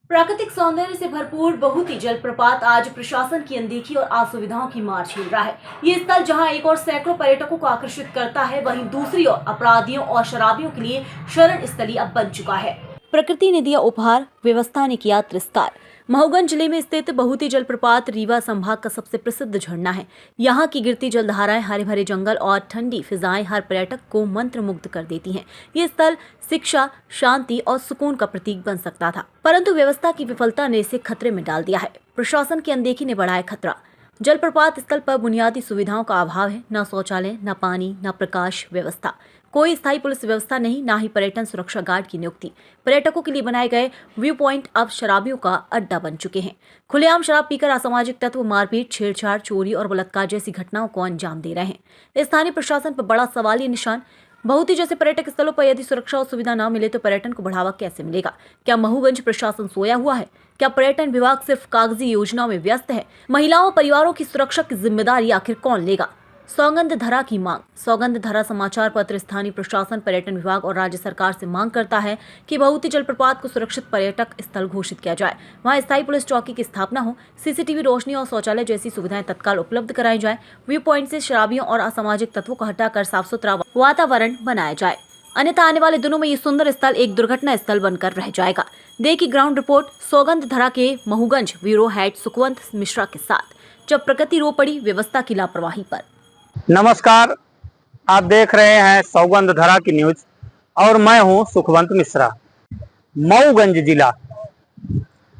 प्राकृतिक सौंदर्य से भरपूर बहुती जलप्रपात आज प्रशासन की अनदेखी और असुविधाओं की मार झेल रहा है। ये स्थल जहां एक और सैकड़ों पर्यटकों को आकर्षित करता है, वहीं दूसरी ओर अपराधियों और शराबियों के लिए शरण स्थली अब बन चुका है। प्रकृति ने दिया उपहार, व्यवस्था ने किया तिरस्कार। महोगंज जिले में स्थित बहुती जलप्रपात रीवा संभाग का सबसे प्रसिद्ध झरना है। यहाँ की गिरती जलधाराएं, हरे भरे जंगल और ठंडी फिजाएं हर पर्यटक को मंत्रमुग्ध कर देती हैं। ये स्थल शिक्षा, शांति और सुकून का प्रतीक बन सकता था, परंतु व्यवस्था की विफलता ने इसे खतरे में डाल दिया है। प्रशासन की अनदेखी ने बढ़ाया खतरा। जलप्रपात स्थल पर बुनियादी सुविधाओं का अभाव है, न शौचालय, न पानी, न प्रकाश व्यवस्था। कोई स्थायी पुलिस व्यवस्था नहीं, ना ही पर्यटन सुरक्षा गार्ड की नियुक्ति। पर्यटकों के लिए बनाए गए व्यू पॉइंट अब शराबियों का अड्डा बन चुके हैं। खुलेआम शराब पीकर असामाजिक तत्व मारपीट, छेड़छाड़, चोरी और बलात्कार जैसी घटनाओं को अंजाम दे रहे हैं। स्थानीय प्रशासन पर बड़ा सवालिया निशान। बहुती जैसे पर्यटक स्थलों पर यदि सुरक्षा और सुविधा न मिले तो पर्यटन को बढ़ावा कैसे मिलेगा? क्या महोगंज प्रशासन सोया हुआ है? क्या पर्यटन विभाग सिर्फ कागजी योजनाओं में व्यस्त है? महिलाओं और परिवारों की सुरक्षा की जिम्मेदारी आखिर कौन लेगा? सौगंधधरा की मांग। सौगंधधरा समाचार पत्र स्थानीय प्रशासन, पर्यटन विभाग और राज्य सरकार से मांग करता है कि बहुती जलप्रपात को सुरक्षित पर्यटक स्थल घोषित किया जाए। वहां स्थायी पुलिस चौकी की स्थापना हो, सीसीटीवी, रोशनी और शौचालय जैसी सुविधाएं तत्काल उपलब्ध कराई जाए। व्यू पॉइंट से शराबियों और असामाजिक तत्वों को हटाकर साफ सुथरा वातावरण बनाया जाए, अन्यथा आने वाले दिनों में ये सुंदर स्थल एक दुर्घटना स्थल बनकर रह जाएगा। देखिए ग्राउंड रिपोर्ट सौगंधधरा के महोगंज ब्यूरो हेड सुखवंत मिश्रा के साथ, जब प्रकृति रो पड़ी व्यवस्था की लापरवाही पर। नमस्कार, आप देख रहे हैं सौगंधधरा की न्यूज और मैं हूं सुखवंत मिश्रा। मऊगंज जिला,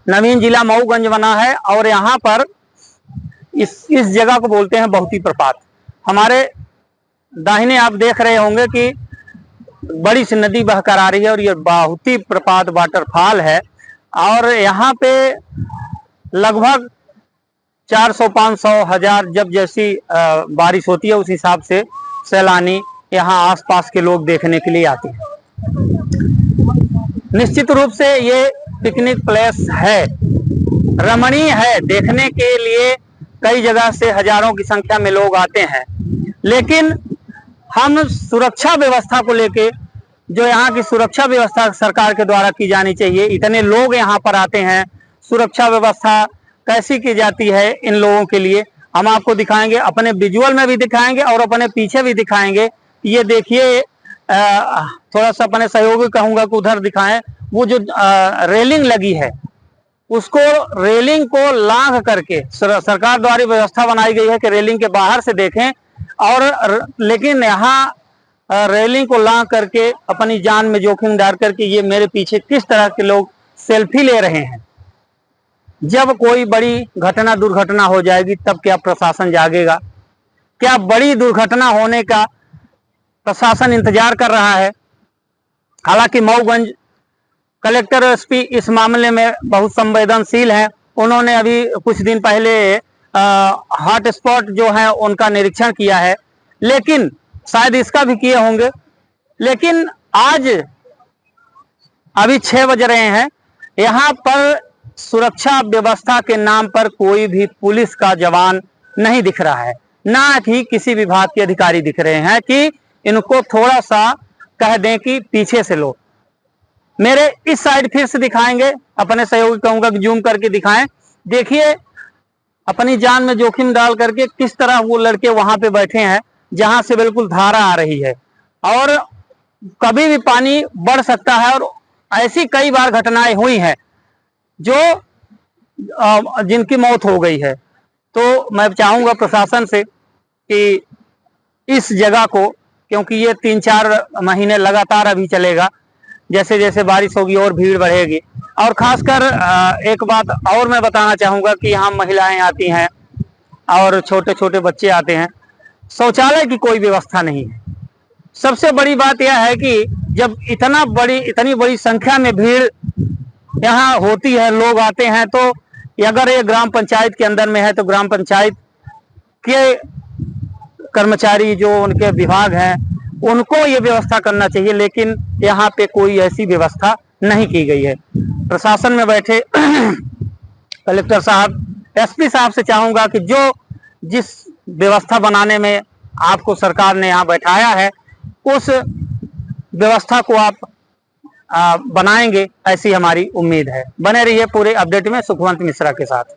नवीन जिला मऊगंज बना है और यहाँ पर इस जगह को बोलते हैं बहुती प्रपात। हमारे दाहिने आप देख रहे होंगे कि बड़ी सी नदी बहकर आ रही है और ये बहुती प्रपात वाटरफॉल है और यहाँ पे लगभग 400-500 हजार जब जैसी बारिश होती है उस हिसाब से सैलानी यहाँ आसपास के लोग देखने के लिए आते हैं। निश्चित रूप से ये पिकनिक प्लेस है, रमणीय है, देखने के लिए कई जगह से हजारों की संख्या में लोग आते हैं। लेकिन हम सुरक्षा व्यवस्था को लेके, जो यहाँ की सुरक्षा व्यवस्था सरकार के द्वारा की जानी चाहिए, इतने लोग यहाँ पर आते हैं, सुरक्षा व्यवस्था कैसी की जाती है इन लोगों के लिए हम आपको दिखाएंगे, अपने विजुअल में भी दिखाएंगे और अपने पीछे भी दिखाएंगे। ये देखिए, थोड़ा सा अपने सहयोगी कहूंगा कि उधर दिखाएं, वो जो रेलिंग लगी है उसको, रेलिंग को लांघ करके सरकार द्वारा व्यवस्था बनाई गई है कि रेलिंग के बाहर से देखें, और लेकिन यहाँ रेलिंग को लांघ करके अपनी जान में जोखिम डाल करके ये मेरे पीछे किस तरह के लोग सेल्फी ले रहे हैं। जब कोई बड़ी घटना दुर्घटना हो जाएगी तब क्या प्रशासन जागेगा? क्या बड़ी दुर्घटना होने का प्रशासन इंतजार कर रहा है? हालांकि मऊगंज कलेक्टर और एसपी इस मामले में बहुत संवेदनशील हैं। उन्होंने अभी कुछ दिन पहले हॉट स्पॉट जो है उनका निरीक्षण किया है, लेकिन शायद इसका भी किए होंगे। लेकिन आज अभी 6 बज रहे हैं, यहाँ पर सुरक्षा व्यवस्था के नाम पर कोई भी पुलिस का जवान नहीं दिख रहा है, ना ही किसी विभाग के अधिकारी दिख रहे हैं कि इनको थोड़ा सा कह दें कि पीछे से लो। मेरे इस साइड फिर से दिखाएंगे, अपने सहयोगी कहूंगा कि जूम करके दिखाएं। देखिए, अपनी जान में जोखिम डाल करके किस तरह वो लड़के वहां पे बैठे हैं जहां से बिल्कुल धारा आ रही है और कभी भी पानी बढ़ सकता है। और ऐसी कई बार घटनाएं हुई हैं जो जिनकी मौत हो गई है। तो मैं चाहूंगा प्रशासन से कि इस जगह को, क्योंकि ये 3-4 महीने लगातार अभी चलेगा, जैसे जैसे बारिश होगी और भीड़ बढ़ेगी। और खासकर एक बात और मैं बताना चाहूंगा कि यहाँ महिलाएं आती हैं और छोटे छोटे बच्चे आते हैं, शौचालय की कोई व्यवस्था नहीं है। सबसे बड़ी बात यह है कि जब इतनी बड़ी संख्या में भीड़ यहाँ होती है, लोग आते हैं, तो अगर ये ग्राम पंचायत के अंदर में है तो ग्राम पंचायत के कर्मचारी जो उनके विभाग हैं उनको ये व्यवस्था करना चाहिए, लेकिन यहाँ पे कोई ऐसी व्यवस्था नहीं की गई है। प्रशासन में बैठे कलेक्टर साहब, एसपी साहब से चाहूंगा कि जो जिस व्यवस्था बनाने में आपको सरकार ने यहाँ बैठाया है उस व्यवस्था को आप बनाएंगे, ऐसी हमारी उम्मीद है। बने रहिए पूरे अपडेट में सुखवंत मिश्रा के साथ।